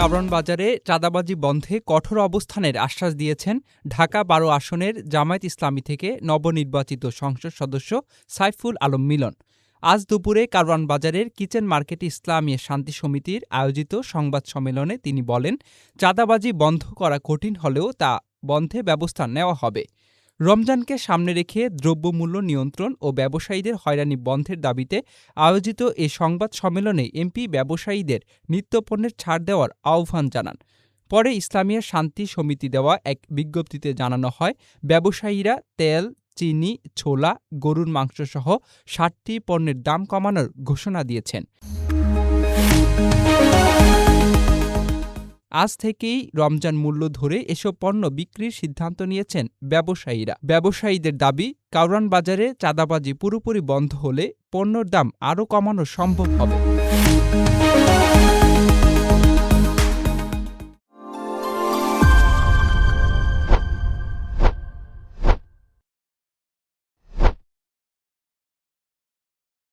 কারওয়ান বাজারে চাঁদাবাজি বন্ধে কঠোর অবস্থানের আশ্বাস দিয়েছেন ঢাকা ১২ আসনের জামায়াত ইসলামী থেকে নবনির্বাচিত সংসদ সদস্য সাইফুল আলম মিলন। আজ দুপুরে কারওয়ান বাজারের কিচেন মার্কেটে ইসলামী শান্তি সমিতির আয়োজিত সংবাদ সম্মেলনে তিনি বলেন, চাঁদাবাজি বন্ধ করা কঠিন হলেও তা বন্ধে ব্যবস্থা নেওয়া হবে। রমজানকে সামনে রেখে দ্রব্যমূল্য নিয়ন্ত্রণ ও ব্যবসায়ীদের হয়রানি বন্ধের দাবিতে আয়োজিত এ সংবাদ সম্মেলনে এমপি ব্যবসায়ীদের নিত্যপণ্যের ছাড় দেওয়ার আহ্বান জানান। পরে ইসলামিয়া শান্তি সমিতি দেওয়া এক বিজ্ঞপ্তিতে জানানো হয়, ব্যবসায়ীরা তেল, চিনি, ছোলা, গরুর মাংসসহ ৬০টি পণ্যের দাম কমানোর ঘোষণা দিয়েছেন। আজ থেকেই রমজান মূল্য ধরে এসব পণ্য বিক্রির সিদ্ধান্ত নিয়েছেন ব্যবসায়ীরা। ব্যবসায়ীদের দাবি, কারওয়ান বাজারে চাঁদাবাজি পুরোপুরি বন্ধ হলে পণ্যের দাম আরও কমানো সম্ভব হবে।